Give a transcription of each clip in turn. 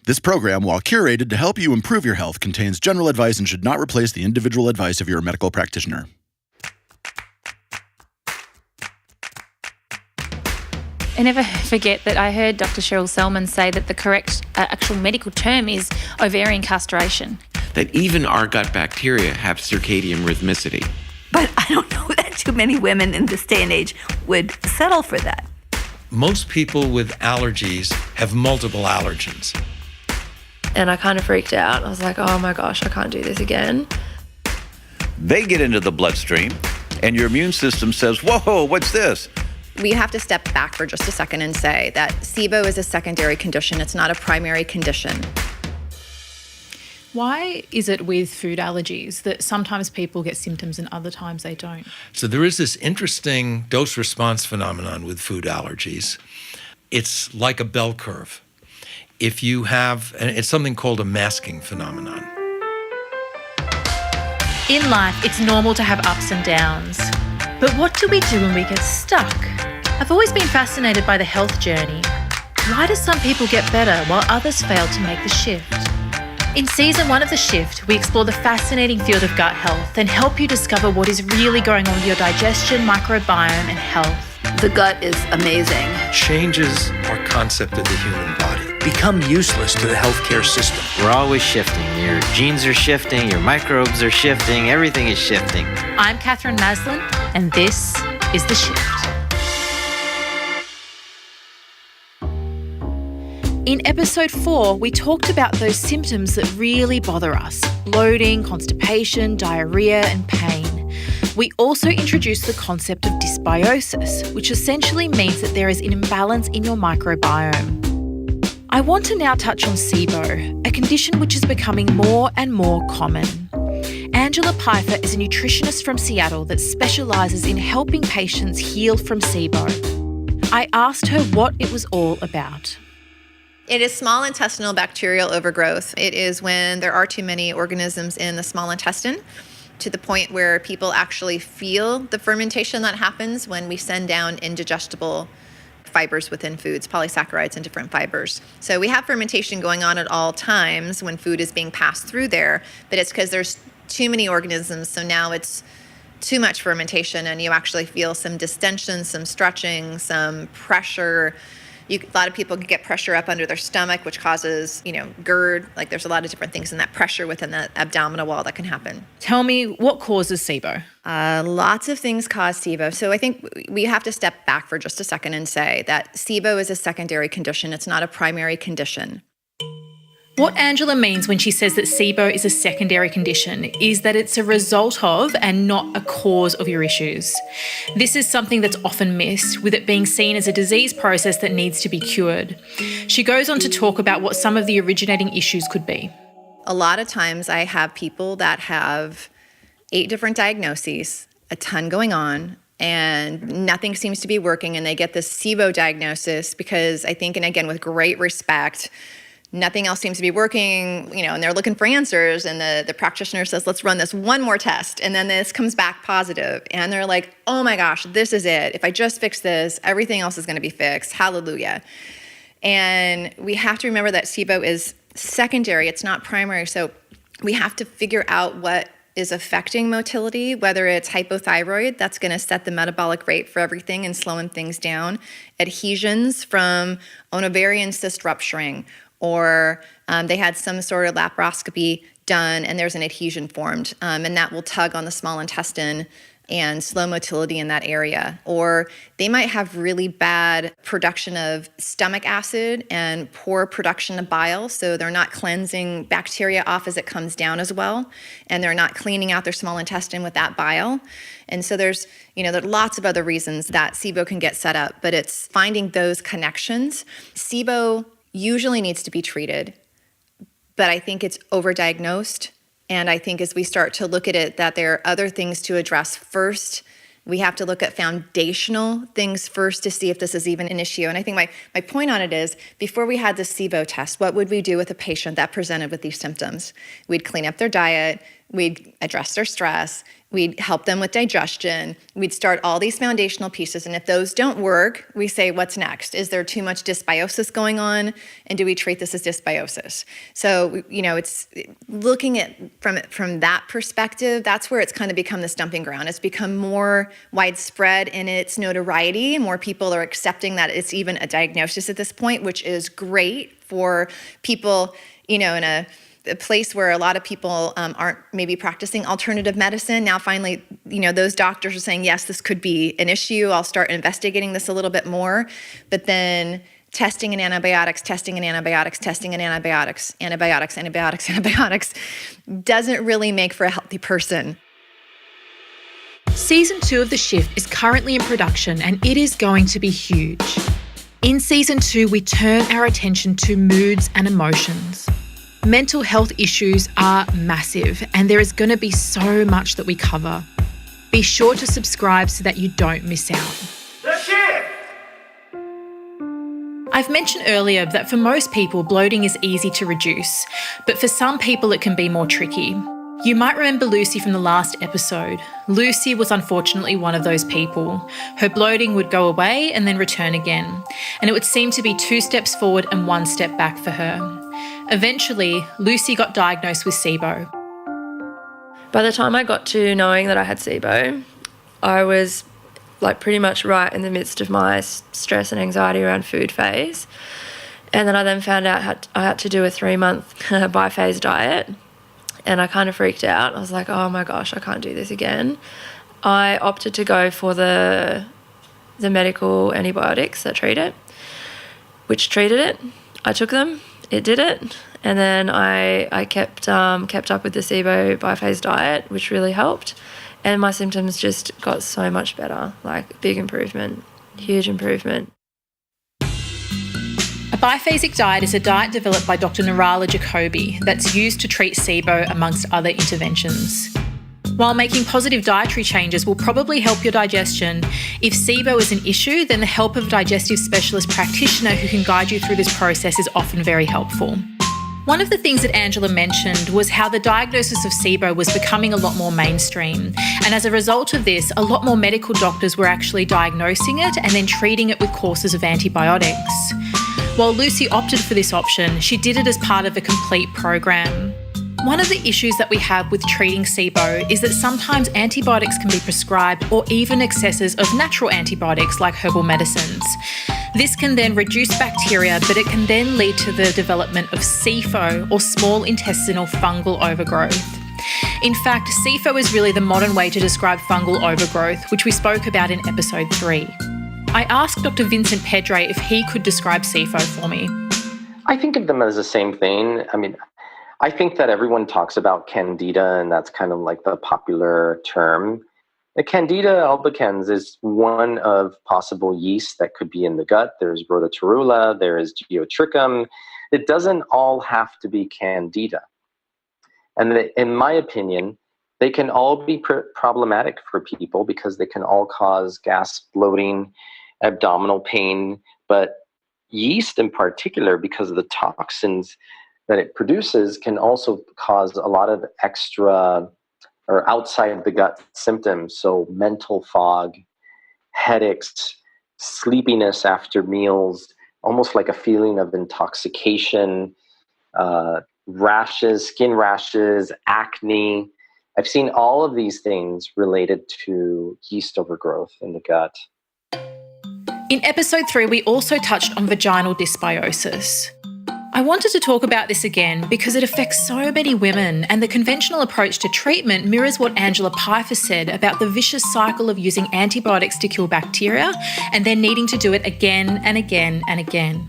This program, while curated to help you improve your health, contains general advice and should not replace the individual advice of your medical practitioner. I never forget that I heard Dr. Cheryl Selman say that the correct actual medical term is ovarian castration. That even our gut bacteria have circadian rhythmicity. But I don't know that too many women in this day and age would settle for that. Most people with allergies have multiple allergens. And I kind of freaked out. I was like, oh my gosh, I can't do this again. They get into the bloodstream, and your immune system says, whoa, what's this? We have to step back for just a second and say that SIBO is a secondary condition. It's not a primary condition. Why is it with food allergies that sometimes people get symptoms and other times they don't? So there is this interesting dose-response phenomenon with food allergies. It's like a bell curve. If you have, and it's something called a masking phenomenon. In life, it's normal to have ups and downs. But what do we do when we get stuck? I've always been fascinated by the health journey. Why do some people get better while others fail to make the shift? In season 1 of The Shift, we explore the fascinating field of gut health and help you discover what is really going on with your digestion, microbiome, and health. The gut is amazing. Changes our concept of the human body. Become useless to the healthcare system. We're always shifting. Your genes are shifting, your microbes are shifting, everything is shifting. I'm Katherine Maslen, and this is The Shift. In episode 4, we talked about those symptoms that really bother us: bloating, constipation, diarrhea, and pain. We also introduced the concept of dysbiosis, which essentially means that there is an imbalance in your microbiome. I want to now touch on SIBO, a condition which is becoming more and more common. Angela Pfeiffer is a nutritionist from Seattle that specialises in helping patients heal from SIBO. I asked her what it was all about. It is small intestinal bacterial overgrowth. It is when there are too many organisms in the small intestine, to the point where people actually feel the fermentation that happens when we send down indigestible fibers within foods, polysaccharides and different fibers. So we have fermentation going on at all times when food is being passed through there, but it's because there's too many organisms, so now it's too much fermentation and you actually feel some distension, some stretching, some pressure. A lot of people can get pressure up under their stomach, which causes, GERD. Like there's a lot of different things in that pressure within the abdominal wall that can happen. Tell me, what causes SIBO? Lots of things cause SIBO. So I think we have to step back for just a second and say that SIBO is a secondary condition. It's not a primary condition. What Angela means when she says that SIBO is a secondary condition is that it's a result of and not a cause of your issues. This is something that's often missed, with it being seen as a disease process that needs to be cured. She goes on to talk about what some of the originating issues could be. A lot of times I have people that have 8 different diagnoses, a ton going on, and nothing seems to be working, and they get this SIBO diagnosis because I think, and again, with great respect, nothing else seems to be working, and they're looking for answers, and the practitioner says, let's run this one more test, and then this comes back positive, and they're like, oh my gosh, this is it. If I just fix this, everything else is going to be fixed. Hallelujah. And we have to remember that SIBO is secondary, it's not primary, so we have to figure out what is affecting motility, whether it's hypothyroid, that's going to set the metabolic rate for everything and slowing things down, adhesions from an ovarian cyst rupturing, or they had some sort of laparoscopy done and there's an adhesion formed, and that will tug on the small intestine and slow motility in that area. Or they might have really bad production of stomach acid and poor production of bile, so they're not cleansing bacteria off as it comes down as well, and they're not cleaning out their small intestine with that bile. And so there's lots of other reasons that SIBO can get set up, but it's finding those connections. SIBO usually needs to be treated, but I think it's overdiagnosed. And I think as we start to look at it, that there are other things to address first. We have to look at foundational things first to see if this is even an issue. And I think my point on it is, before we had the SIBO test, what would we do with a patient that presented with these symptoms? We'd clean up their diet, We'd address their stress. We'd help them with digestion. We'd start all these foundational pieces. And if those don't work, we say, what's next? Is there too much dysbiosis going on? And do we treat this as dysbiosis? So, it's looking at from that perspective, that's where it's kind of become the stumping ground. It's become more widespread in its notoriety. More people are accepting that it's even a diagnosis at this point, which is great for people, in a place where a lot of people aren't maybe practicing alternative medicine. Now, finally, those doctors are saying, yes, this could be an issue. I'll start investigating this a little bit more. But then testing and antibiotics doesn't really make for a healthy person. Season 2 of The Shift is currently in production and it is going to be huge. In Season 2, we turn our attention to moods and emotions. Mental health issues are massive and there is going to be so much that we cover. Be sure to subscribe so that you don't miss out. The Shift! I've mentioned earlier that for most people, bloating is easy to reduce, but for some people it can be more tricky. You might remember Lucy from the last episode. Lucy was unfortunately one of those people. Her bloating would go away and then return again, and it would seem to be 2 steps forward and 1 step back for her. Eventually, Lucy got diagnosed with SIBO. By the time I got to knowing that I had SIBO, I was pretty much right in the midst of my stress and anxiety around food phase. And then I then found out I had to do a 3-month biphase diet. And I kind of freaked out. I was like, oh my gosh, I can't do this again. I opted to go for the medical antibiotics that treat it, which treated it. I took them, it did it. And then I kept up with the SIBO biphase diet, which really helped. And my symptoms just got so much better, big improvement, huge improvement. A biphasic diet is a diet developed by Dr. Narala Jacoby that's used to treat SIBO amongst other interventions. While making positive dietary changes will probably help your digestion, if SIBO is an issue, then the help of a digestive specialist practitioner who can guide you through this process is often very helpful. One of the things that Angela mentioned was how the diagnosis of SIBO was becoming a lot more mainstream. And as a result of this, a lot more medical doctors were actually diagnosing it and then treating it with courses of antibiotics. While Lucy opted for this option, she did it as part of a complete program. One of the issues that we have with treating SIBO is that sometimes antibiotics can be prescribed or even excesses of natural antibiotics like herbal medicines. This can then reduce bacteria, but it can then lead to the development of SIFO or small intestinal fungal overgrowth. In fact, SIFO is really the modern way to describe fungal overgrowth, which we spoke about in episode 3. I asked Dr. Vincent Pedre if he could describe SIFO for me. I think of them as the same thing. I think that everyone talks about candida, and that's kind of like the popular term. The candida albicans is one of possible yeasts that could be in the gut. There's rhodotorula, there is geotrichum. It doesn't all have to be candida. And in my opinion, they can all be problematic for people because they can all cause gas, bloating, abdominal pain. But yeast in particular, because of the toxins that it produces, can also cause a lot of extra or outside the gut symptoms. So mental fog, headaches, sleepiness after meals, almost like a feeling of intoxication, rashes, skin rashes, acne. I've seen all of these things related to yeast overgrowth in the gut. In episode 3, we also touched on vaginal dysbiosis. I wanted to talk about this again because it affects so many women, and the conventional approach to treatment mirrors what Angela Pfeiffer said about the vicious cycle of using antibiotics to kill bacteria and then needing to do it again and again and again.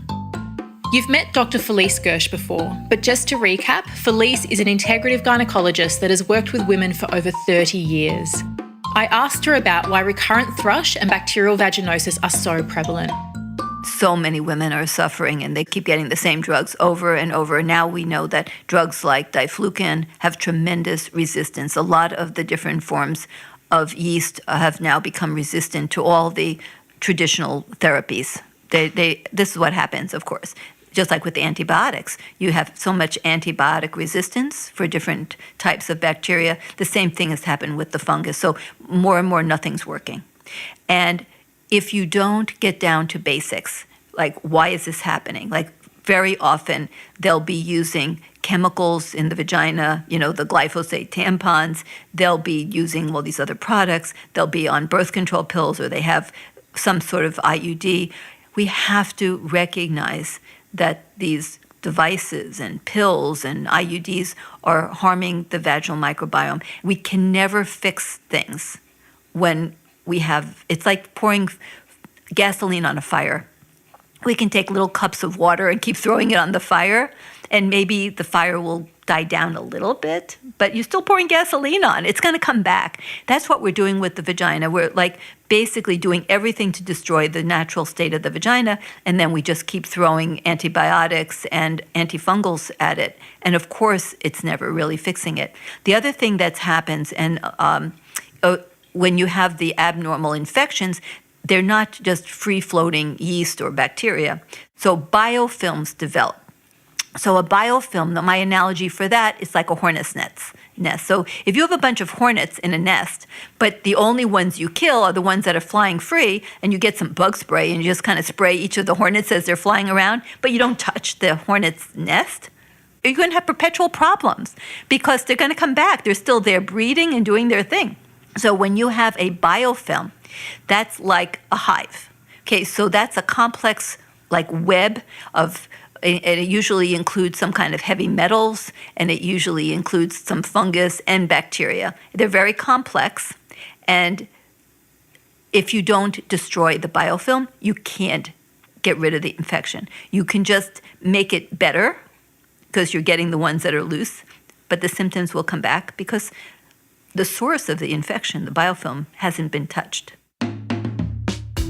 You've met Dr. Felice Gersh before, but just to recap, Felice is an integrative gynecologist that has worked with women for over 30 years. I asked her about why recurrent thrush and bacterial vaginosis are so prevalent. So many women are suffering and they keep getting the same drugs over and over. Now we know that drugs like diflucan have tremendous resistance. A lot of the different forms of yeast have now become resistant to all the traditional therapies. This is what happens, of course. just like with antibiotics. You have so much antibiotic resistance for different types of bacteria. The same thing has happened with the fungus. So more and more, nothing's working. And if you don't get down to basics, like why is this happening? Like very often they'll be using chemicals in the vagina, the glyphosate tampons. They'll be using all these other products. They'll be on birth control pills, or they have some sort of IUD. We have to recognize that these devices and pills and IUDs are harming the vaginal microbiome. We can never fix things when it's like pouring gasoline on a fire. We can take little cups of water and keep throwing it on the fire, and maybe the fire will die down a little bit, but you're still pouring gasoline on. It's going to come back. That's what we're doing with the vagina. We're like basically doing everything to destroy the natural state of the vagina, and then we just keep throwing antibiotics and antifungals at it. And of course, it's never really fixing it. The other thing that happens, and when you have the abnormal infections, they're not just free-floating yeast or bacteria. So biofilms develop. So a biofilm, my analogy for that is like a hornet's nest. So if you have a bunch of hornets in a nest, but the only ones you kill are the ones that are flying free, and you get some bug spray and you just kind of spray each of the hornets as they're flying around, but you don't touch the hornet's nest, you're going to have perpetual problems because they're going to come back. They're still there breeding and doing their thing. So when you have a biofilm, that's like a hive. Okay, so that's a complex like web of, and it usually includes some kind of heavy metals, and it usually includes some fungus and bacteria. They're very complex, and if you don't destroy the biofilm, you can't get rid of the infection. You can just make it better because you're getting the ones that are loose, but the symptoms will come back because the source of the infection, the biofilm, hasn't been touched.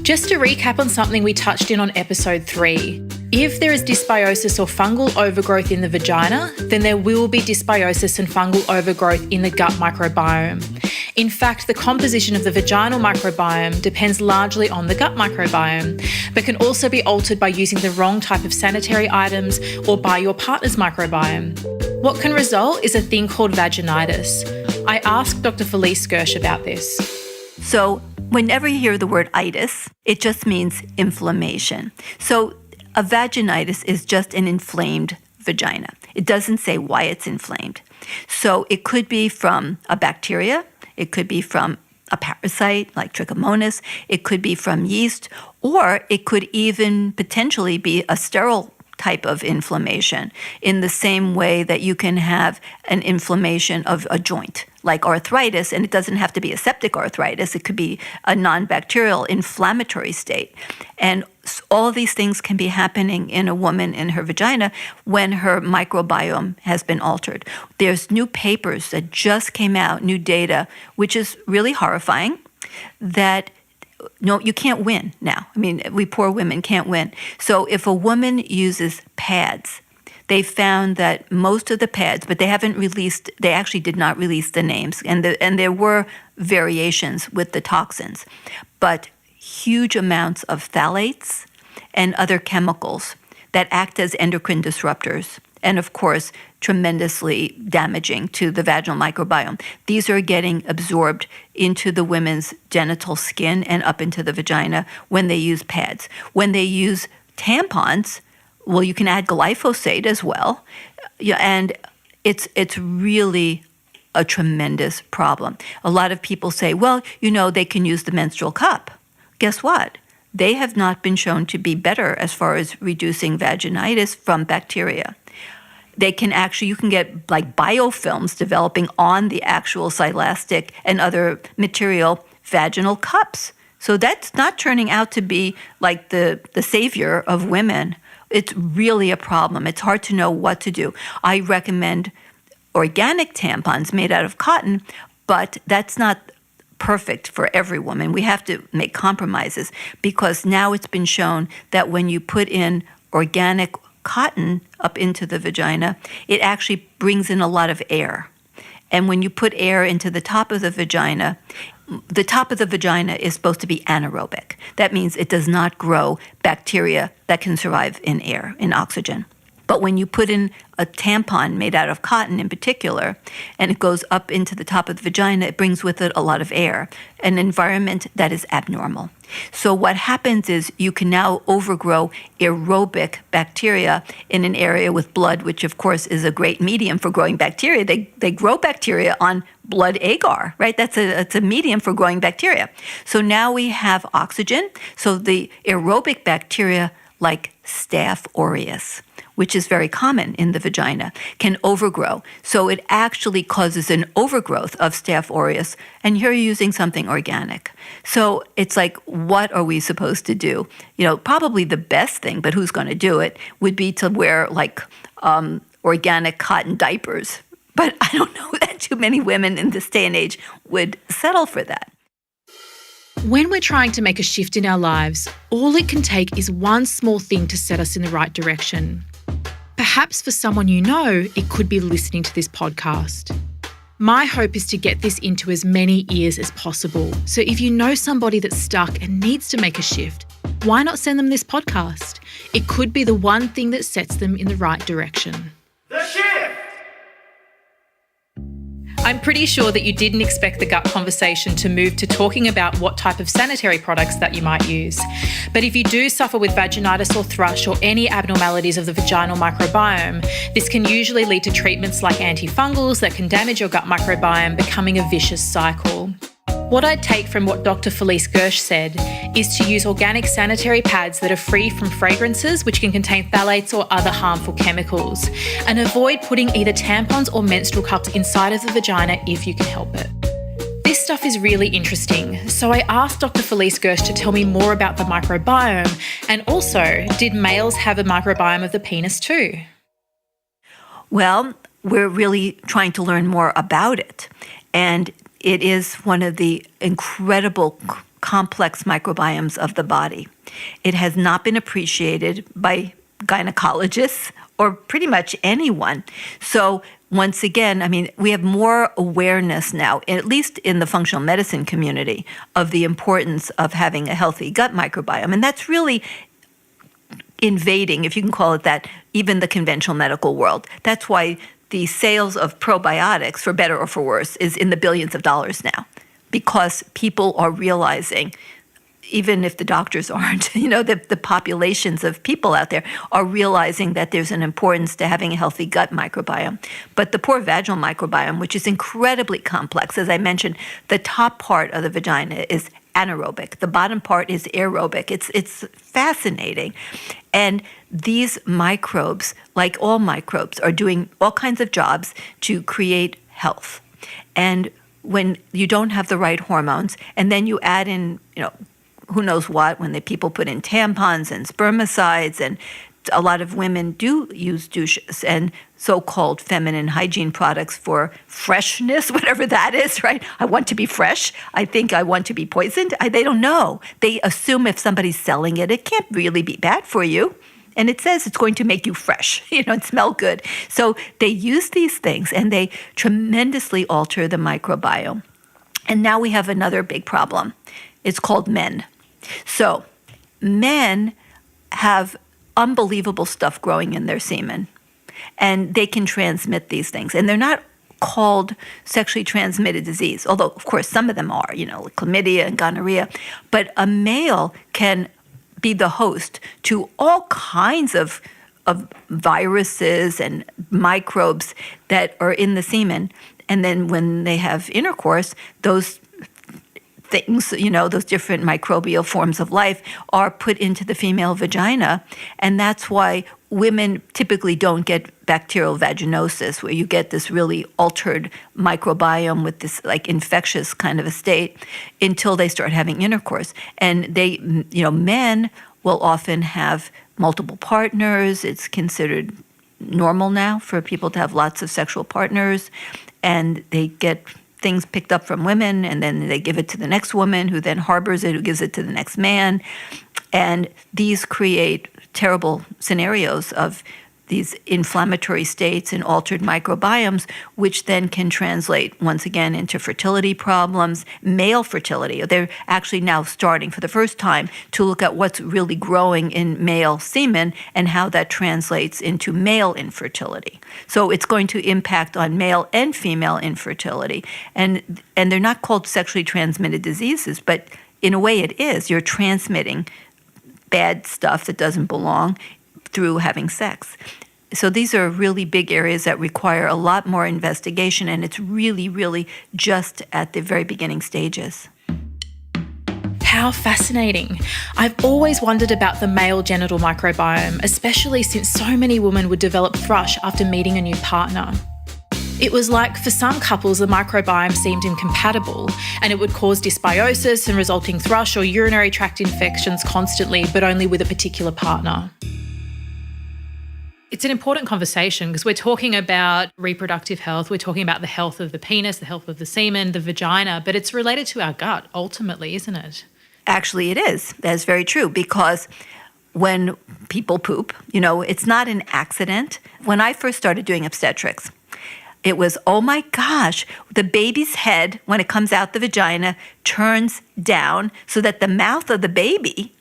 Just to recap on something we touched in on episode 3, if there is dysbiosis or fungal overgrowth in the vagina, then there will be dysbiosis and fungal overgrowth in the gut microbiome. In fact, the composition of the vaginal microbiome depends largely on the gut microbiome, but can also be altered by using the wrong type of sanitary items or by your partner's microbiome. What can result is a thing called vaginitis. I asked Dr. Felice Gersh about this. So whenever you hear the word itis, it just means inflammation. So a vaginitis is just an inflamed vagina. It doesn't say why it's inflamed. So it could be from a bacteria. It could be from a parasite like Trichomonas. It could be from yeast, or it could even potentially be a sterile type of inflammation, in the same way that you can have an inflammation of a joint, like arthritis, and it doesn't have to be a septic arthritis. It could be a non-bacterial inflammatory state. And all of these things can be happening in a woman in her vagina when her microbiome has been altered. There's new papers that just came out, new data, which is really horrifying, that no, you can't win now. I mean, we poor women can't win. So if a woman uses pads, they found that most of the pads, but they actually did not release the names, and there were variations with the toxins, but huge amounts of phthalates and other chemicals that act as endocrine disruptors, and of course, tremendously damaging to the vaginal microbiome. These are getting absorbed into the women's genital skin and up into the vagina when they use pads. When they use tampons, well, you can add glyphosate as well. And it's really a tremendous problem. A lot of people say, well, they can use the menstrual cup. Guess what? They have not been shown to be better as far as reducing vaginitis from bacteria. You can get like biofilms developing on the actual silastic and other material vaginal cups. So that's not turning out to be like the savior of women. It's really a problem. It's hard to know what to do. I recommend organic tampons made out of cotton, but that's not perfect for every woman. We have to make compromises because now it's been shown that when you put in organic cotton up into the vagina, it actually brings in a lot of air. And when you put air into the top of the vagina is supposed to be anaerobic. That means it does not grow bacteria that can survive in air, in oxygen. But when you put in a tampon made out of cotton in particular, and it goes up into the top of the vagina, it brings with it a lot of air, an environment that is abnormal. So what happens is you can now overgrow aerobic bacteria in an area with blood, which of course is a great medium for growing bacteria. They grow bacteria on blood agar, right? It's a medium for growing bacteria. So now we have oxygen. So the aerobic bacteria like Staph aureus, which is very common in the vagina, can overgrow. So it actually causes an overgrowth of Staph aureus, and here you're using something organic. So it's like, what are we supposed to do? Probably the best thing, but who's going to do it, would be to wear organic cotton diapers. But I don't know that too many women in this day and age would settle for that. When we're trying to make a shift in our lives, all it can take is one small thing to set us in the right direction. Perhaps for someone you know, it could be listening to this podcast. My hope is to get this into as many ears as possible. So if you know somebody that's stuck and needs to make a shift, why not send them this podcast? It could be the one thing that sets them in the right direction. The Shift! I'm pretty sure that you didn't expect the gut conversation to move to talking about what type of sanitary products that you might use. But if you do suffer with vaginitis or thrush or any abnormalities of the vaginal microbiome, this can usually lead to treatments like antifungals that can damage your gut microbiome, becoming a vicious cycle. What I'd take from what Dr. Felice Gersh said is to use organic sanitary pads that are free from fragrances, which can contain phthalates or other harmful chemicals, and avoid putting either tampons or menstrual cups inside of the vagina if you can help it. This stuff is really interesting, so I asked Dr. Felice Gersh to tell me more about the microbiome, and also, did males have a microbiome of the penis too? Well, we're really trying to learn more about it, and it is one of the incredible complex microbiomes of the body. It has not been appreciated by gynecologists or pretty much anyone. So once again, we have more awareness now, at least in the functional medicine community, of the importance of having a healthy gut microbiome. And that's really invading, if you can call it that, even the conventional medical world. That's why the sales of probiotics, for better or for worse, is in the billions of dollars now, because people are realizing, even if the doctors aren't, the populations of people out there are realizing that there's an importance to having a healthy gut microbiome. But the poor vaginal microbiome, which is incredibly complex, as I mentioned, the top part of the vagina is anaerobic. The bottom part is aerobic. It's fascinating. And these microbes, like all microbes, are doing all kinds of jobs to create health. And when you don't have the right hormones, and then you add in, who knows what, when the people put in tampons and spermicides, and a lot of women do use douches and so-called feminine hygiene products for freshness, whatever that is, right? I want to be fresh. I think I want to be poisoned. They don't know. They assume if somebody's selling it, it can't really be bad for you. And it says it's going to make you fresh, and smell good. So they use these things and they tremendously alter the microbiome. And now we have another big problem. It's called men. So men have unbelievable stuff growing in their semen, and they can transmit these things. And they're not called sexually transmitted disease, although, of course, some of them are, like chlamydia and gonorrhea. But a male can be the host to all kinds of viruses and microbes that are in the semen. And then when they have intercourse, those things, those different microbial forms of life are put into the female vagina. And that's why women typically don't get bacterial vaginosis, where you get this really altered microbiome with this infectious kind of a state, until they start having intercourse. And they, men will often have multiple partners. It's considered normal now for people to have lots of sexual partners, and they get things picked up from women, and then they give it to the next woman, who then harbors it, who gives it to the next man. And these create terrible scenarios of these inflammatory states and altered microbiomes, which then can translate once again into fertility problems, male fertility. They're actually now starting for the first time to look at what's really growing in male semen and how that translates into male infertility. So it's going to impact on male and female infertility. And they're not called sexually transmitted diseases, but in a way it is. You're transmitting bad stuff that doesn't belong through having sex. So these are really big areas that require a lot more investigation, and it's really, really just at the very beginning stages. How fascinating. I've always wondered about the male genital microbiome, especially since so many women would develop thrush after meeting a new partner. It was like for some couples the microbiome seemed incompatible and it would cause dysbiosis and resulting thrush or urinary tract infections constantly, but only with a particular partner. It's an important conversation because we're talking about reproductive health, we're talking about the health of the penis, the health of the semen, the vagina, but it's related to our gut ultimately, isn't it? Actually, it is. That's very true, because when people poop, it's not an accident. When I first started doing obstetrics, it was, oh my gosh, the baby's head, when it comes out the vagina, turns down so that the mouth of the baby,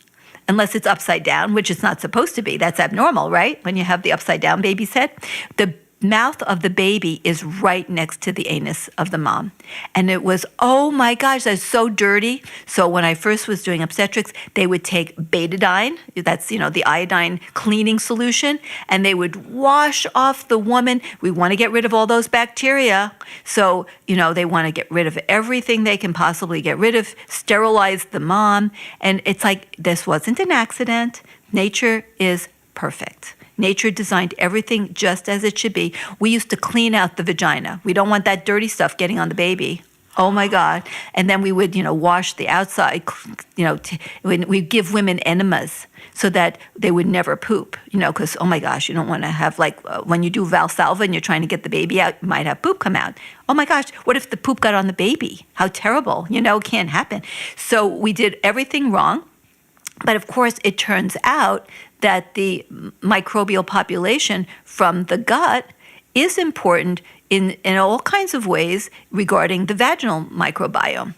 unless it's upside down, which it's not supposed to be. That's abnormal, right? When you have the upside down baby's head. The mouth of the baby is right next to the anus of the mom. And it was, oh my gosh, that's so dirty. So when I first was doing obstetrics, they would take betadine, that's, the iodine cleaning solution, and they would wash off the woman. We want to get rid of all those bacteria. So, they want to get rid of everything they can possibly get rid of, sterilize the mom. And it's like, this wasn't an accident. Nature is perfect. Nature designed everything just as it should be. We used to clean out the vagina. We don't want that dirty stuff getting on the baby. Oh my God. And then we would, wash the outside, we'd give women enemas so that they would never poop, because, oh my gosh, you don't want to have when you do Valsalva and you're trying to get the baby out, you might have poop come out. Oh my gosh, what if the poop got on the baby? How terrible, it can't happen. So we did everything wrong. But of course, it turns out that the microbial population from the gut is important in all kinds of ways regarding the vaginal microbiome.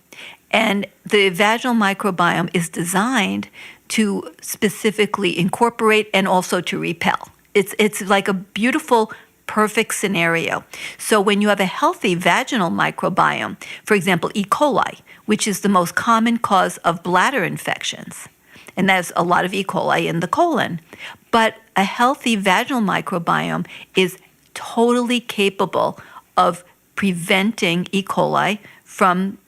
And the vaginal microbiome is designed to specifically incorporate and also to repel. It's like a beautiful, perfect scenario. So when you have a healthy vaginal microbiome, for example, E. coli, which is the most common cause of bladder infections, and there's a lot of E. coli in the colon. But a healthy vaginal microbiome is totally capable of preventing E. coli from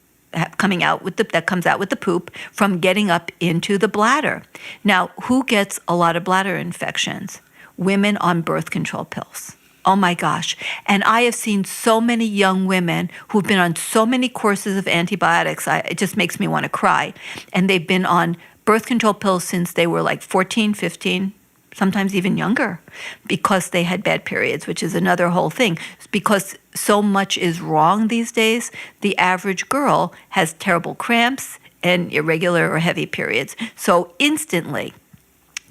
coming out with that comes out with the poop from getting up into the bladder. Now, who gets a lot of bladder infections? Women on birth control pills. Oh my gosh. And I have seen so many young women who've been on so many courses of antibiotics, it just makes me want to cry. And they've been on birth control pills since they were 14, 15, sometimes even younger, because they had bad periods, which is another whole thing. Because so much is wrong these days, the average girl has terrible cramps and irregular or heavy periods. So instantly,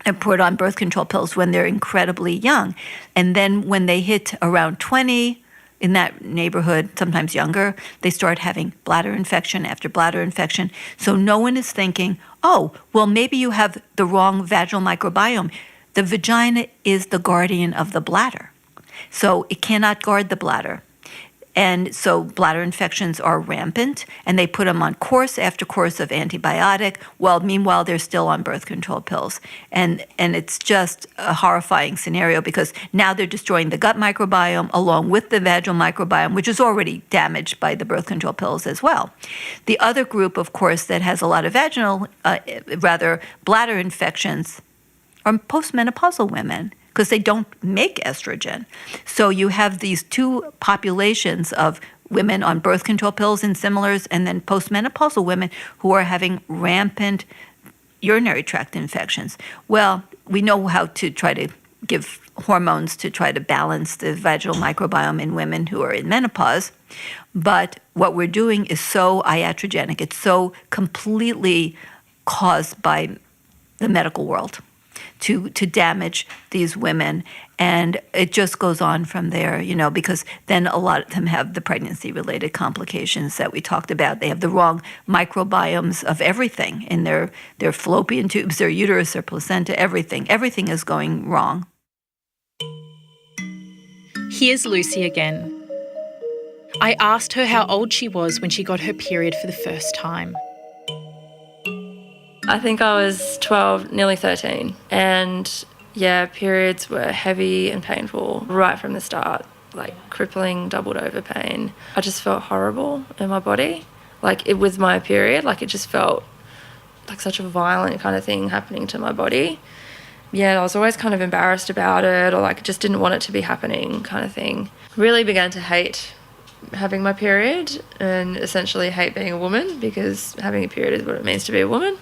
they're put on birth control pills when they're incredibly young. And then when they hit around 20, in that neighborhood, sometimes younger, they start having bladder infection after bladder infection. So no one is thinking, oh, well, maybe you have the wrong vaginal microbiome. The vagina is the guardian of the bladder. So it cannot guard the bladder. And so bladder infections are rampant, and they put them on course after course of antibiotic. Well, meanwhile, they're still on birth control pills. And it's just a horrifying scenario, because now they're destroying the gut microbiome along with the vaginal microbiome, which is already damaged by the birth control pills as well. The other group, of course, that has a lot of bladder infections are postmenopausal women, because they don't make estrogen. So you have these two populations of women on birth control pills and similars, and then postmenopausal women who are having rampant urinary tract infections. Well, we know how to try to give hormones to try to balance the vaginal microbiome in women who are in menopause, but what we're doing is so iatrogenic. It's so completely caused by the medical world to damage these women. And it just goes on from there, because then a lot of them have the pregnancy-related complications that we talked about. They have the wrong microbiomes of everything in their fallopian tubes, their uterus, their placenta, everything. Everything is going wrong. Here's Lucy again. I asked her how old she was when she got her period for the first time. I think I was 12, nearly 13. And yeah, periods were heavy and painful right from the start, like crippling, doubled over pain. I just felt horrible in my body. Like it was my period, like it just felt like such a violent kind of thing happening to my body. Yeah, I was always kind of embarrassed about it, or like just didn't want it to be happening kind of thing. Really began to hate having my period and essentially hate being a woman, because having a period is what it means to be a woman.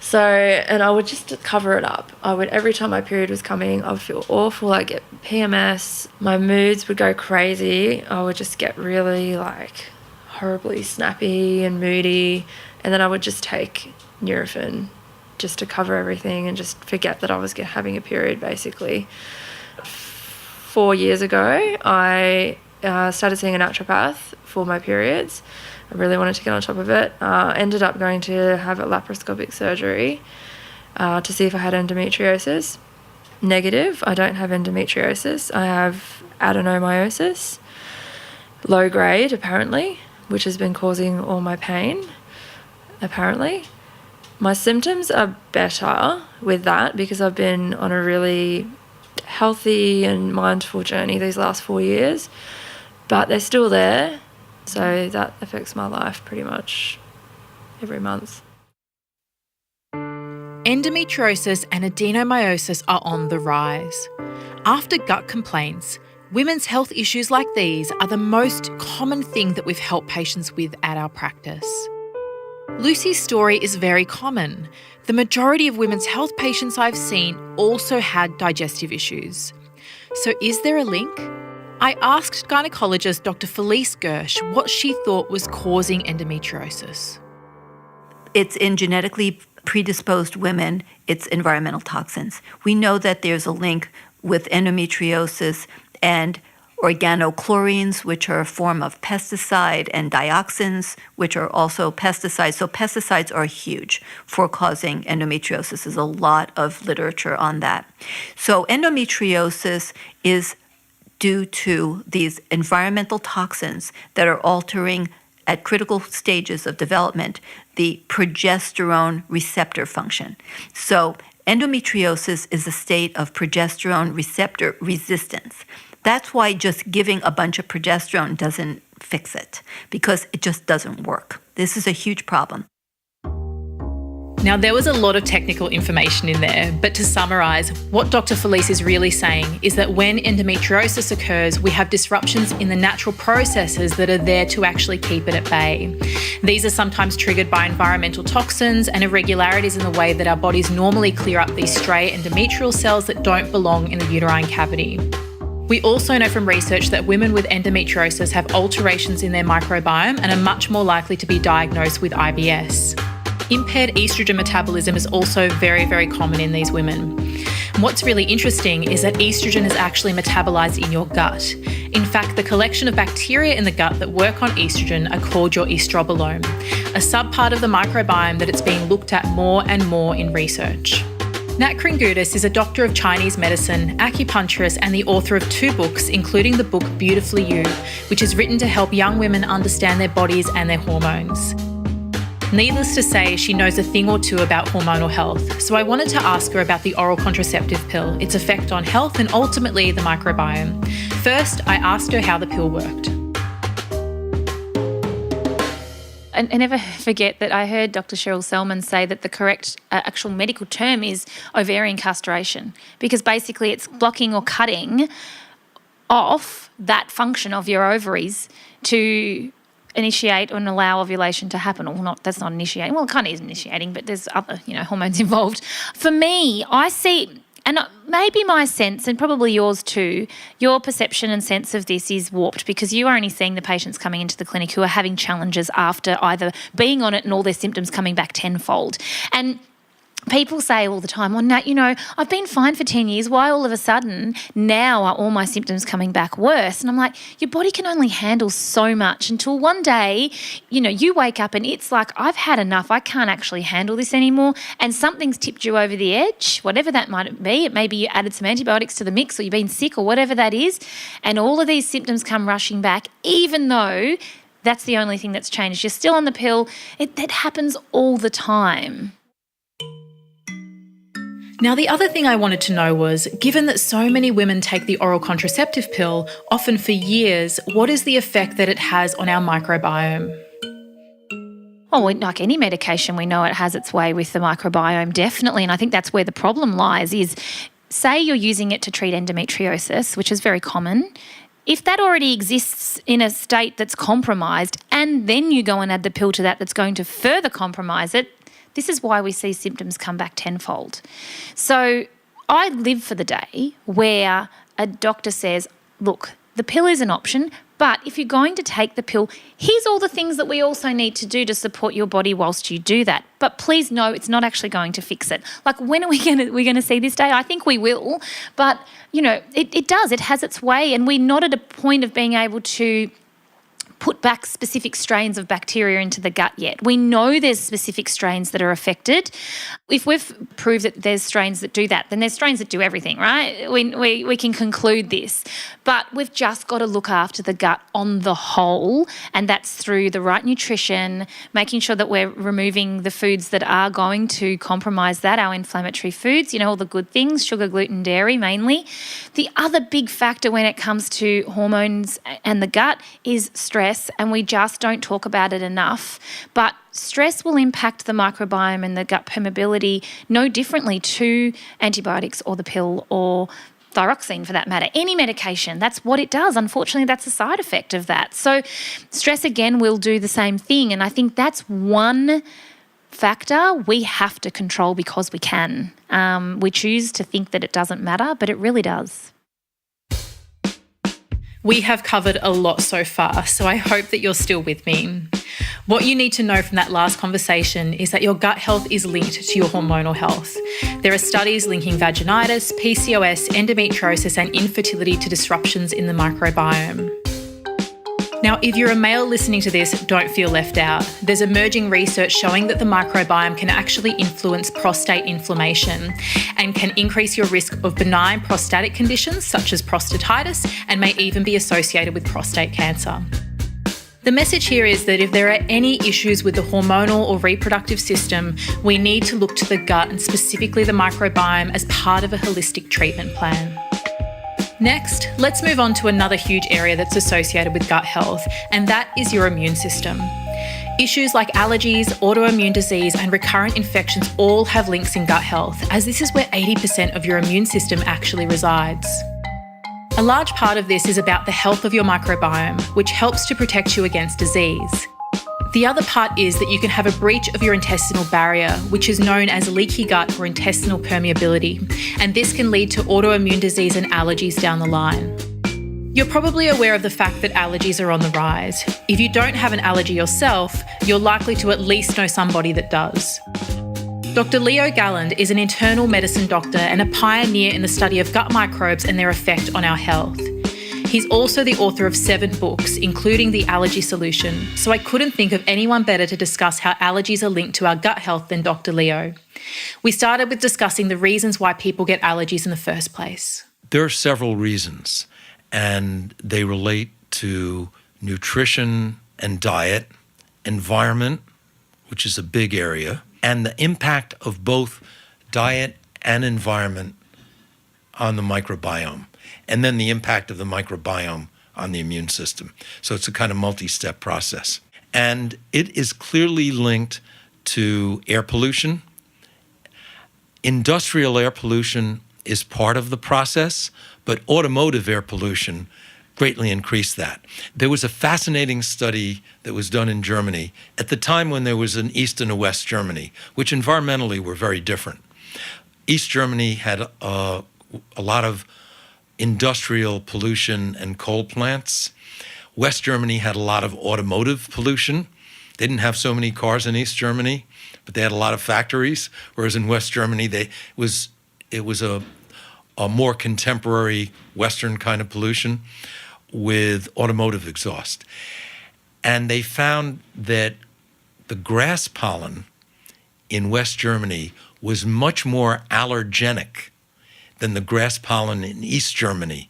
So, and I would just cover it up. Every time my period was coming, I would feel awful. I'd get PMS. My moods would go crazy. I would just get really like horribly snappy and moody. And then I would just take Nurofen just to cover everything and just forget that I was having a period, basically. 4 years ago, I started seeing a naturopath for my periods. I really wanted to get on top of it. Ended up going to have a laparoscopic surgery to see if I had endometriosis. Negative, I don't have endometriosis. I have adenomyosis, low grade apparently, which has been causing all my pain, apparently. My symptoms are better with that because I've been on a really healthy and mindful journey these last 4 years, but they're still there. So that affects my life pretty much every month. Endometriosis and adenomyosis are on the rise. After gut complaints, women's health issues like these are the most common thing that we've helped patients with at our practice. Lucy's story is very common. The majority of women's health patients I've seen also had digestive issues. So is there a link? I asked gynaecologist Dr. Felice Gersh what she thought was causing endometriosis. It's in genetically predisposed women, it's environmental toxins. We know that there's a link with endometriosis and organochlorines, which are a form of pesticide, and dioxins, which are also pesticides. So pesticides are huge for causing endometriosis. There's a lot of literature on that. So endometriosis is due to these environmental toxins that are altering at critical stages of development the progesterone receptor function. So endometriosis is a state of progesterone receptor resistance. That's why just giving a bunch of progesterone doesn't fix it, because it just doesn't work. This is a huge problem. Now, there was a lot of technical information in there, but to summarise, what Dr. Felice is really saying is that when endometriosis occurs, we have disruptions in the natural processes that are there to actually keep it at bay. These are sometimes triggered by environmental toxins and irregularities in the way that our bodies normally clear up these stray endometrial cells that don't belong in the uterine cavity. We also know from research that women with endometriosis have alterations in their microbiome and are much more likely to be diagnosed with IBS. Impaired estrogen metabolism is also very, very common in these women. And what's really interesting is that estrogen is actually metabolized in your gut. In fact, the collection of bacteria in the gut that work on estrogen are called your estrobolome, a subpart of the microbiome that it's being looked at more and more in research. Nat Kringoudis is a doctor of Chinese medicine, acupuncturist, and the author of 2 books, including the book Beautifully You, which is written to help young women understand their bodies and their hormones. Needless to say, she knows a thing or two about hormonal health, so I wanted to ask her about the oral contraceptive pill, its effect on health, and ultimately the microbiome. First, I asked her how the pill worked. I never forget that I heard Dr. Cheryl Selman say that the correct actual medical term is ovarian castration, because basically it's blocking or cutting off that function of your ovaries to initiate and allow ovulation to happen. Or not, that's not initiating. Well, it kind of is initiating, but there's other, hormones involved. For me, I see, and maybe my sense, and probably yours too, your perception and sense of this is warped because you are only seeing the patients coming into the clinic who are having challenges after either being on it and all their symptoms coming back tenfold. And People say all the time, well, Nat, I've been fine for 10 years. Why all of a sudden now are all my symptoms coming back worse? And I'm like, your body can only handle so much until one day, you wake up and it's like, I've had enough. I can't actually handle this anymore. And something's tipped you over the edge, whatever that might be. It may be you added some antibiotics to the mix or you've been sick or whatever that is. And all of these symptoms come rushing back, even though that's the only thing that's changed. You're still on the pill. That happens all the time. Now, the other thing I wanted to know was, given that so many women take the oral contraceptive pill, often for years, what is the effect that it has on our microbiome? Oh, like any medication, we know it has its way with the microbiome, definitely. And I think that's where the problem lies is, say you're using it to treat endometriosis, which is very common. If that already exists in a state that's compromised and then you go and add the pill to that's going to further compromise it, this is why we see symptoms come back tenfold. So I live for the day where a doctor says, look, the pill is an option, but if you're going to take the pill, here's all the things that we also need to do to support your body whilst you do that. But please know it's not actually going to fix it. Like, when are we going to see this day? I think we will. But, it does. It has its way. And we're not at a point of being able to put back specific strains of bacteria into the gut yet. We know there's specific strains that are affected. If we've proved that there's strains that do that, then there's strains that do everything, right? We can conclude this. But we've just got to look after the gut on the whole, and that's through the right nutrition, making sure that we're removing the foods that are going to compromise that, our inflammatory foods, all the good things, sugar, gluten, dairy mainly. The other big factor when it comes to hormones and the gut is stress. And we just don't talk about it enough. But stress will impact the microbiome and the gut permeability no differently to antibiotics or the pill or thyroxine for that matter. Any medication, that's what it does. Unfortunately, that's a side effect of that. So stress, again, will do the same thing. And I think that's one factor we have to control because we can. We choose to think that it doesn't matter, but it really does. We have covered a lot so far, so I hope that you're still with me. What you need to know from that last conversation is that your gut health is linked to your hormonal health. There are studies linking vaginitis, PCOS, endometriosis, and infertility to disruptions in the microbiome. Now, if you're a male listening to this, don't feel left out. There's emerging research showing that the microbiome can actually influence prostate inflammation and can increase your risk of benign prostatic conditions such as prostatitis and may even be associated with prostate cancer. The message here is that if there are any issues with the hormonal or reproductive system, we need to look to the gut and specifically the microbiome as part of a holistic treatment plan. Next, let's move on to another huge area that's associated with gut health, and that is your immune system. Issues like allergies, autoimmune disease, and recurrent infections all have links in gut health, as this is where 80% of your immune system actually resides. A large part of this is about the health of your microbiome, which helps to protect you against disease. The other part is that you can have a breach of your intestinal barrier, which is known as leaky gut or intestinal permeability, and this can lead to autoimmune disease and allergies down the line. You're probably aware of the fact that allergies are on the rise. If you don't have an allergy yourself, you're likely to at least know somebody that does. Dr. Leo Galland is an internal medicine doctor and a pioneer in the study of gut microbes and their effect on our health. He's also the author of 7 books, including The Allergy Solution, so I couldn't think of anyone better to discuss how allergies are linked to our gut health than Dr. Leo. We started with discussing the reasons why people get allergies in the first place. There are several reasons, and they relate to nutrition and diet, environment, which is a big area, and the impact of both diet and environment on the microbiome, and then the impact of the microbiome on the immune system. So it's a kind of multi-step process. And it is clearly linked to air pollution. Industrial air pollution is part of the process, but automotive air pollution greatly increased that. There was a fascinating study that was done in Germany at the time when there was an East and a West Germany, which environmentally were very different. East Germany had a lot of industrial pollution and coal plants. West Germany had a lot of automotive pollution They didn't have so many cars in East Germany, but they had a lot of factories, whereas in West Germany, it was a more contemporary Western kind of pollution with automotive exhaust. And they found that the grass pollen in West Germany was much more allergenic than the grass pollen in East Germany.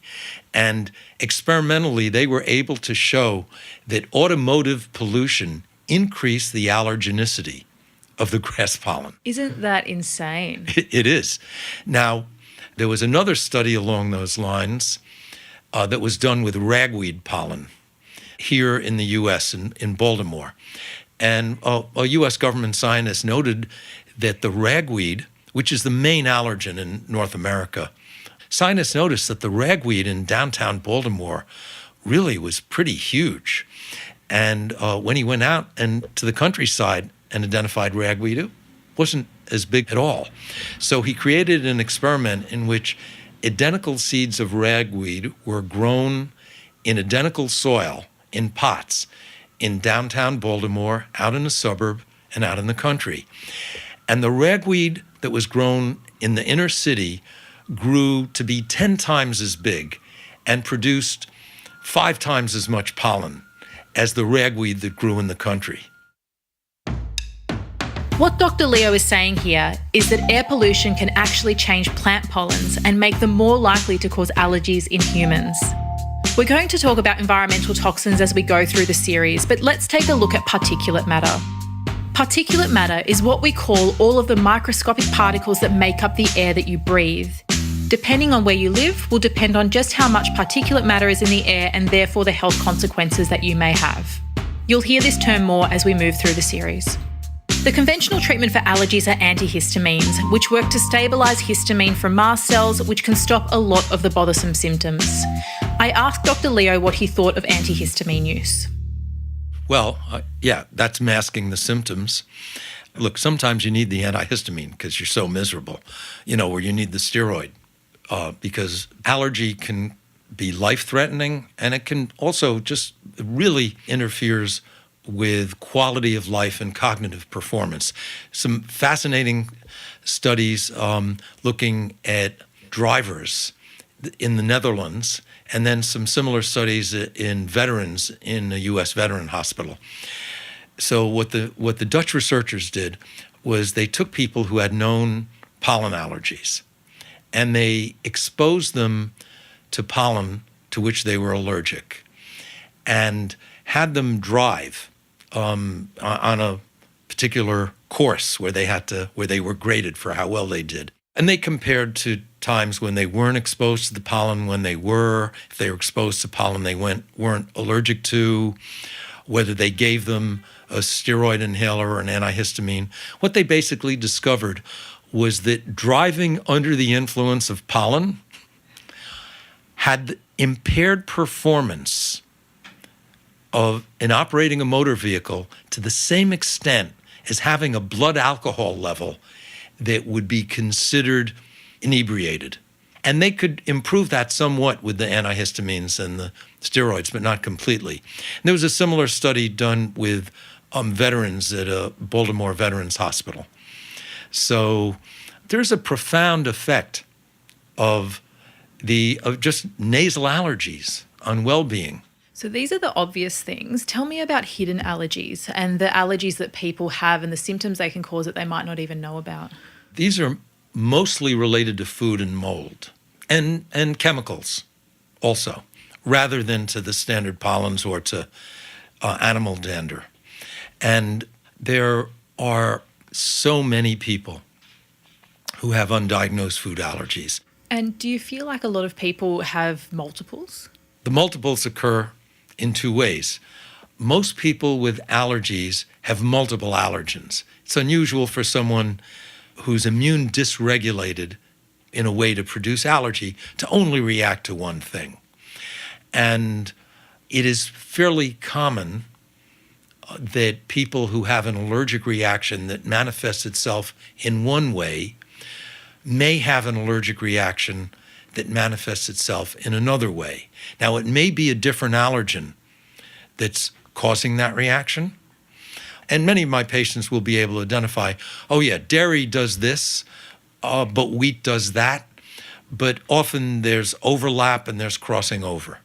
And experimentally, they were able to show that automotive pollution increased the allergenicity of the grass pollen. Isn't that insane? It is. Now, there was another study along those lines that was done with ragweed pollen here in the U.S., in Baltimore. And a U.S. government scientist noted that the ragweed, which is the main allergen in North America, scientists noticed that the ragweed in downtown Baltimore really was pretty huge. And when he went out and to the countryside and identified ragweed, it wasn't as big at all. So he created an experiment in which identical seeds of ragweed were grown in identical soil in pots in downtown Baltimore, out in the suburb, and out in the country. And the ragweed that was grown in the inner city grew to be 10 times as big and produced 5 times as much pollen as the ragweed that grew in the country. What Dr. Leo is saying here is that air pollution can actually change plant pollens and make them more likely to cause allergies in humans. We're going to talk about environmental toxins as we go through the series, but let's take a look at particulate matter. Particulate matter is what we call all of the microscopic particles that make up the air that you breathe. Depending on where you live will depend on just how much particulate matter is in the air and therefore the health consequences that you may have. You'll hear this term more as we move through the series. The conventional treatment for allergies are antihistamines, which work to stabilise histamine from mast cells, which can stop a lot of the bothersome symptoms. I asked Dr. Leo what he thought of antihistamine use. Well, yeah, that's masking the symptoms. Look, sometimes you need the antihistamine because you're so miserable, or you need the steroid because allergy can be life-threatening, and it can also just really interferes with quality of life and cognitive performance. Some fascinating studies looking at drivers in the Netherlands, and then some similar studies in veterans in a U.S. veteran hospital. So what the Dutch researchers did was they took people who had known pollen allergies, and they exposed them to pollen to which they were allergic, and had them drive on a particular course where they were graded for how well they did. And they compared to times when they weren't exposed to the pollen, when they were, if they were exposed to pollen they weren't allergic to, whether they gave them a steroid inhaler or an antihistamine. What they basically discovered was that driving under the influence of pollen had impaired performance in operating a motor vehicle to the same extent as having a blood alcohol level that would be considered inebriated. And they could improve that somewhat with the antihistamines and the steroids, but not completely. And there was a similar study done with veterans at a Baltimore Veterans Hospital. So there's a profound effect of just nasal allergies on well-being. So these are the obvious things. Tell me about hidden allergies and the allergies that people have and the symptoms they can cause that they might not even know about. These are mostly related to food and mold and chemicals also, rather than to the standard pollens or to animal dander. And there are so many people who have undiagnosed food allergies. And do you feel like a lot of people have multiples? The multiples occur in 2 ways. Most people with allergies have multiple allergens. It's unusual for someone who's immune dysregulated in a way to produce allergy to only react to one thing. And it is fairly common that people who have an allergic reaction that manifests itself in one way may have an allergic reaction that manifests itself in another way. Now, it may be a different allergen that's causing that reaction, And many of my patients will be able to identify, oh yeah, dairy does this, but wheat does that. But often there's overlap and there's crossing over.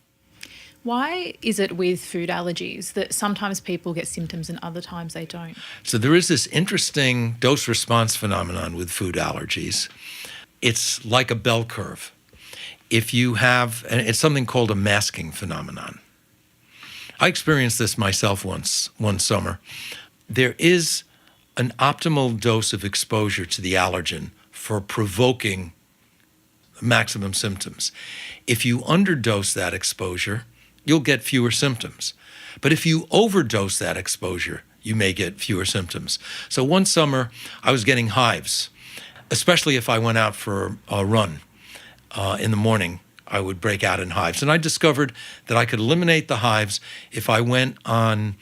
Why is it with food allergies that sometimes people get symptoms and other times they don't? So there is this interesting dose-response phenomenon with food allergies. It's like a bell curve. If you have, and it's something called a masking phenomenon. I experienced this myself one summer. There is an optimal dose of exposure to the allergen for provoking maximum symptoms. If you underdose that exposure, you'll get fewer symptoms. But if you overdose that exposure, you may get fewer symptoms. So one summer, I was getting hives, especially if I went out for a run in the morning. I would break out in hives. And I discovered that I could eliminate the hives if I went on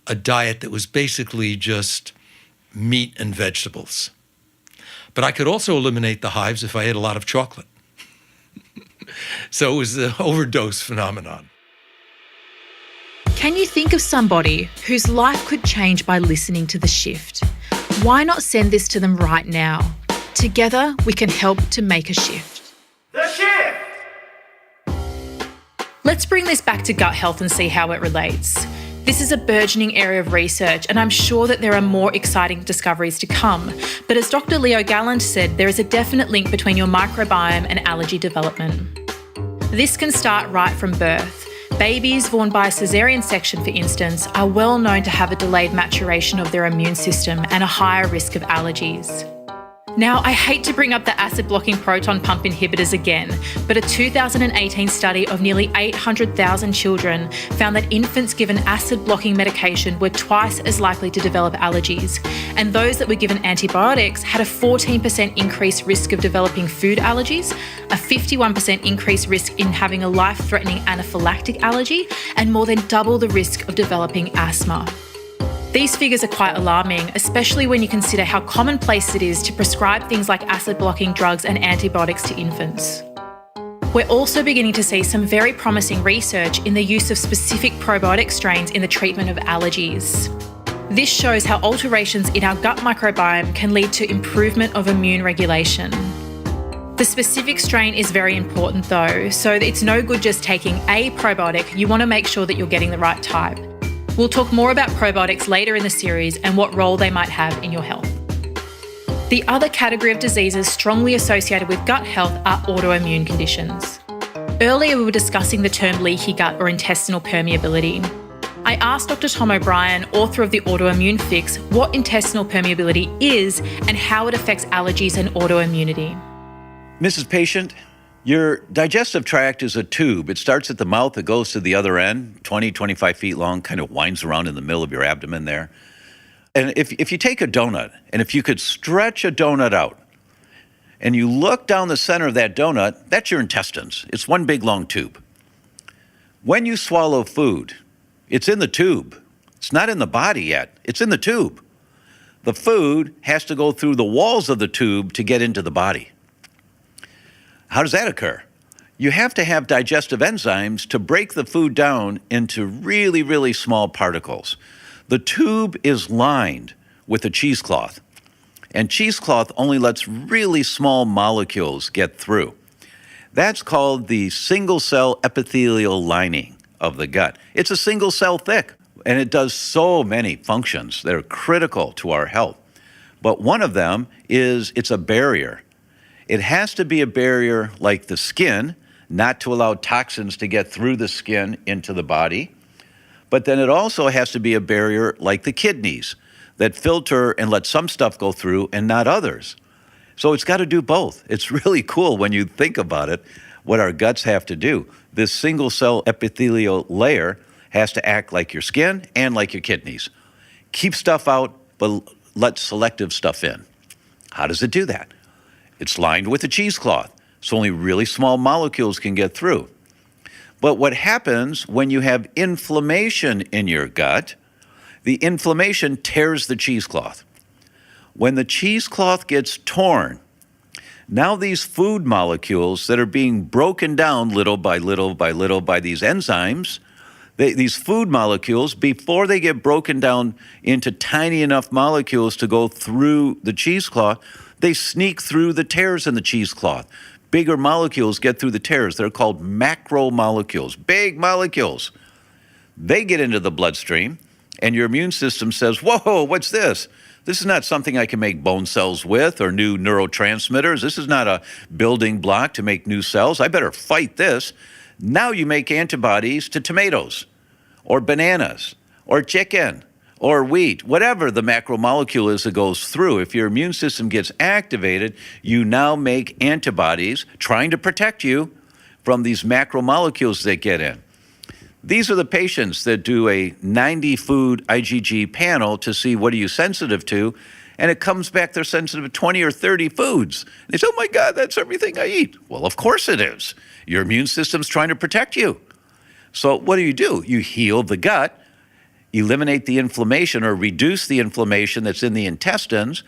a diet that was basically just meat and vegetables. But I could also eliminate the hives if I ate a lot of chocolate. So it was the overdose phenomenon. Can you think of somebody whose life could change by listening to The Shift? Why not send this to them right now? Together, we can help to make a shift. The Shift! Let's bring this back to gut health and see how it relates. This is a burgeoning area of research, and I'm sure that there are more exciting discoveries to come. But as Dr. Leo Galland said, there is a definite link between your microbiome and allergy development. This can start right from birth. Babies born by a caesarean section, for instance, are well known to have a delayed maturation of their immune system and a higher risk of allergies. Now, I hate to bring up the acid-blocking proton pump inhibitors again, but a 2018 study of nearly 800,000 children found that infants given acid-blocking medication were twice as likely to develop allergies, and those that were given antibiotics had a 14% increased risk of developing food allergies, a 51% increased risk in having a life-threatening anaphylactic allergy, and more than double the risk of developing asthma. These figures are quite alarming, especially when you consider how commonplace it is to prescribe things like acid-blocking drugs and antibiotics to infants. We're also beginning to see some very promising research in the use of specific probiotic strains in the treatment of allergies. This shows how alterations in our gut microbiome can lead to improvement of immune regulation. The specific strain is very important though, so it's no good just taking a probiotic. You want to make sure that you're getting the right type. We'll talk more about probiotics later in the series and what role they might have in your health. The other category of diseases strongly associated with gut health are autoimmune conditions. Earlier we were discussing the term leaky gut or intestinal permeability. I asked Dr. Tom O'Brien, author of The Autoimmune Fix, what intestinal permeability is and how it affects allergies and autoimmunity. Mrs. Patient, your digestive tract is a tube. It starts at the mouth, it goes to the other end, 20, 25 feet long, kind of winds around in the middle of your abdomen there. And if you take a donut, and if you could stretch a donut out, and you look down the center of that donut, that's your intestines. It's one big long tube. When you swallow food, it's in the tube. It's not in the body yet. It's in the tube. The food has to go through the walls of the tube to get into the body. How does that occur? You have to have digestive enzymes to break the food down into really, really small particles. The tube is lined with a cheesecloth, and cheesecloth only lets really small molecules get through. That's called the single-cell epithelial lining of the gut. It's a single cell thick, and it does so many functions that are critical to our health. But one of them is it's a barrier. It has to be a barrier like the skin, not to allow toxins to get through the skin into the body. But then it also has to be a barrier like the kidneys that filter and let some stuff go through and not others. So it's got to do both. It's really cool when you think about it, what our guts have to do. This single cell epithelial layer has to act like your skin and like your kidneys. Keep stuff out, but let selective stuff in. How does it do that? It's lined with a cheesecloth, so only really small molecules can get through. But what happens when you have inflammation in your gut, the inflammation tears the cheesecloth. When the cheesecloth gets torn, now these food molecules that are being broken down little by little by little by these enzymes, These food molecules, before they get broken down into tiny enough molecules to go through the cheesecloth, they sneak through the tears in the cheesecloth. Bigger molecules get through the tears. They're called macromolecules, big molecules. They get into the bloodstream, and your immune system says, whoa, what's this? This is not something I can make bone cells with or new neurotransmitters. This is not a building block to make new cells. I better fight this. Now you make antibodies to tomatoes or bananas or chicken or wheat, whatever the macromolecule is that goes through. If your immune system gets activated, you now make antibodies trying to protect you from these macromolecules that get in. These are the patients that do a 90 food IgG panel to see what are you sensitive to, and it comes back they're sensitive to 20 or 30 foods. They say, oh my God, that's everything I eat. Well, of course it is. Your immune system's trying to protect you. So what do? You heal the gut, eliminate the inflammation or reduce the inflammation that's in the intestines,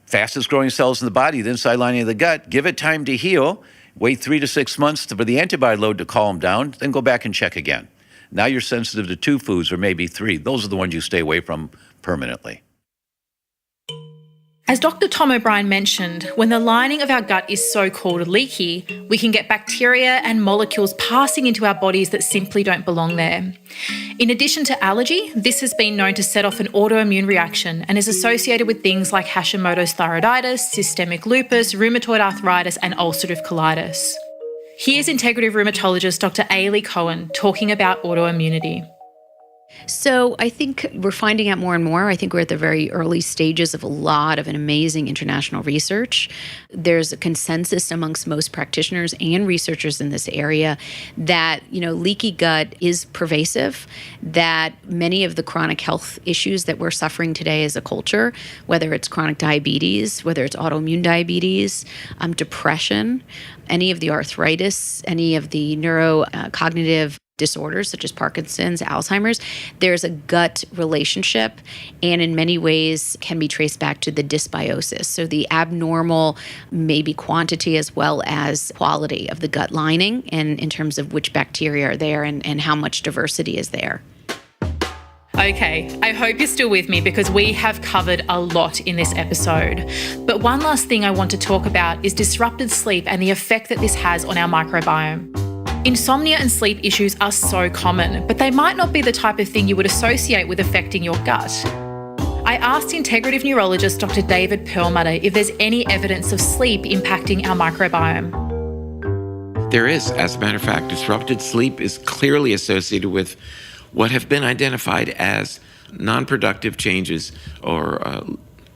fastest growing cells in the body, the inside lining of the gut, give it time to heal, wait 3 to 6 months for the antibody load to calm down, then go back and check again. Now you're sensitive to 2 foods or maybe 3. Those are the ones you stay away from permanently. As Dr. Tom O'Brien mentioned, when the lining of our gut is so-called leaky, we can get bacteria and molecules passing into our bodies that simply don't belong there. In addition to allergy, this has been known to set off an autoimmune reaction and is associated with things like Hashimoto's thyroiditis, systemic lupus, rheumatoid arthritis, and ulcerative colitis. Here's integrative rheumatologist Dr. Ailey Cohen talking about autoimmunity. So I think we're finding out more and more. I think we're at the very early stages of a lot of an amazing international research. There's a consensus amongst most practitioners and researchers in this area that, leaky gut is pervasive, that many of the chronic health issues that we're suffering today as a culture, whether it's chronic diabetes, whether it's autoimmune diabetes, depression, any of the arthritis, any of the neurocognitive disorders such as Parkinson's, Alzheimer's, there's a gut relationship and in many ways can be traced back to the dysbiosis. So the abnormal maybe quantity as well as quality of the gut lining and in terms of which bacteria are there and how much diversity is there. Okay, I hope you're still with me because we have covered a lot in this episode. But one last thing I want to talk about is disrupted sleep and the effect that this has on our microbiome. Insomnia and sleep issues are so common, but they might not be the type of thing you would associate with affecting your gut. I asked integrative neurologist Dr. David Perlmutter if there's any evidence of sleep impacting our microbiome. There is. As a matter of fact, disrupted sleep is clearly associated with what have been identified as non-productive changes or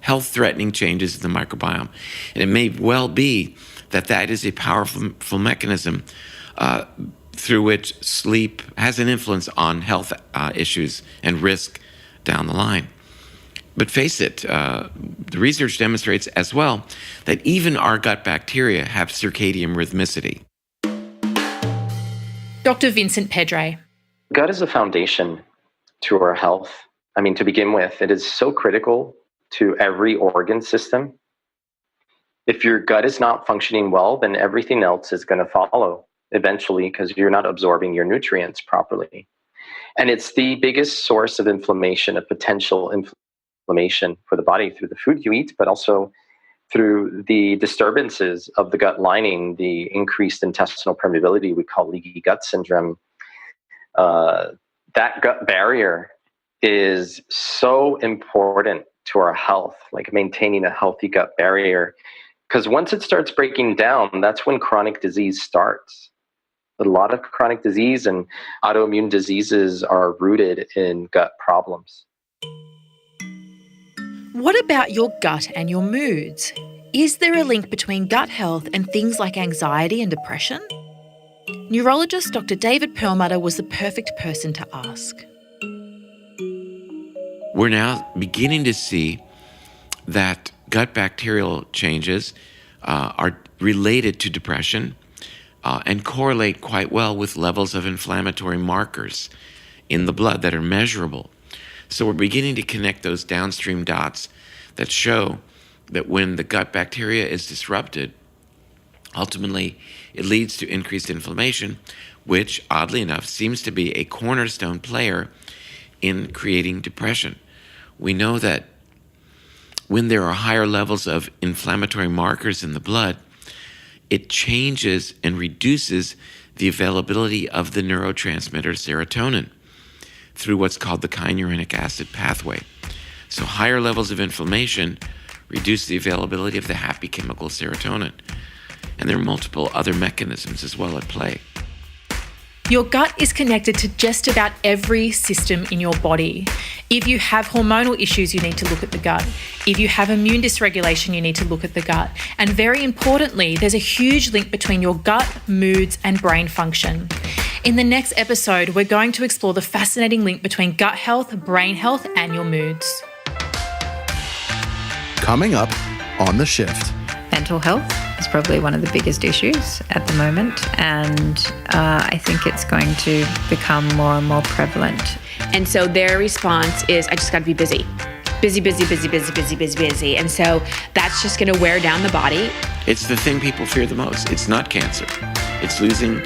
health-threatening changes in the microbiome. And it may well be that is a powerful mechanism through which sleep has an influence on health issues and risk down the line. But face it, the research demonstrates as well that even our gut bacteria have circadian rhythmicity. Dr. Vincent Pedre. Gut is a foundation to our health. I mean, to begin with, it is so critical to every organ system. If your gut is not functioning well, then everything else is going to follow eventually because you're not absorbing your nutrients properly. And it's the biggest source of inflammation, of potential inflammation for the body through the food you eat, but also through the disturbances of the gut lining, the increased intestinal permeability we call leaky gut syndrome. That gut barrier is so important to our health, like maintaining a healthy gut barrier. Because once it starts breaking down, that's when chronic disease starts. A lot of chronic disease and autoimmune diseases are rooted in gut problems. What about your gut and your moods? Is there a link between gut health and things like anxiety and depression? Neurologist Dr. David Perlmutter was the perfect person to ask. We're now beginning to see that gut bacterial changes are related to depression and correlate quite well with levels of inflammatory markers in the blood that are measurable. So we're beginning to connect those downstream dots that show that when the gut bacteria is disrupted, ultimately it leads to increased inflammation, which, oddly enough, seems to be a cornerstone player in creating depression. We know that when there are higher levels of inflammatory markers in the blood, it changes and reduces the availability of the neurotransmitter serotonin through what's called the kynurenic acid pathway. So higher levels of inflammation reduce the availability of the happy chemical serotonin. And there are multiple other mechanisms as well at play. Your gut is connected to just about every system in your body. If you have hormonal issues, you need to look at the gut. If you have immune dysregulation, you need to look at the gut. And very importantly, there's a huge link between your gut, moods, and brain function. In the next episode, we're going to explore the fascinating link between gut health, brain health, and your moods. Coming up on The Shift. Mental health is probably one of the biggest issues at the moment, and I think it's going to become more and more prevalent. And so their response is, I just got to be busy. Busy, busy, busy, busy, busy, busy, busy. And so that's just going to wear down the body. It's the thing people fear the most. It's not cancer. It's losing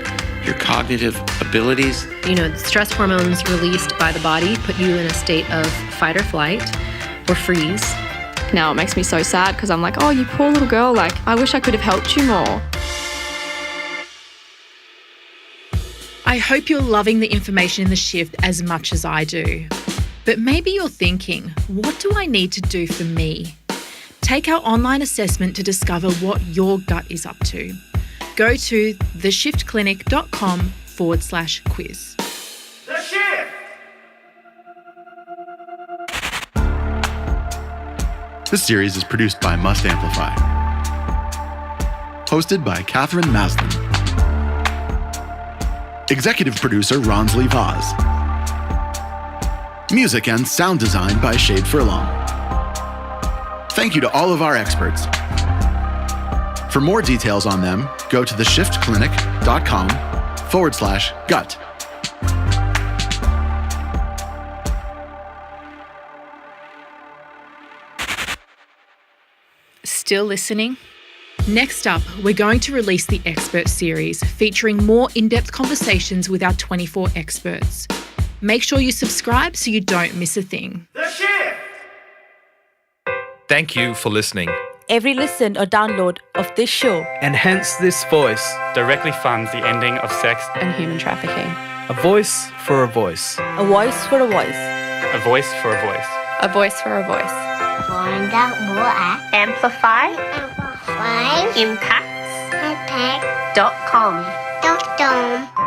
your cognitive abilities. You know, stress hormones released by the body put you in a state of fight or flight or freeze. Now it makes me so sad because I'm like, oh, you poor little girl, like, I wish I could have helped you more. I hope you're loving the information in The Shift as much as I do. But maybe you're thinking, what do I need to do for me? Take our online assessment to discover what your gut is up to. Go to theshiftclinic.com/quiz. The Shift! This series is produced by Must Amplify. Hosted by Katherine Maslen. Executive producer Ronsley Vaz. Music and sound design by Shade Furlong. Thank you to all of our experts. For more details on them, go to theshiftclinic.com/gut. Still listening? Next up, we're going to release the Expert Series, featuring more in-depth conversations with our 24 experts. Make sure you subscribe so you don't miss a thing. The Shift! Thank you for listening. Every listen or download of this show And hence this voice. directly funds the ending of sex And human trafficking. A voice for a voice. a voice for a voice. A voice for a voice. A voice for a voice. Find out more at Amplify Impacts Impacts.com. .com.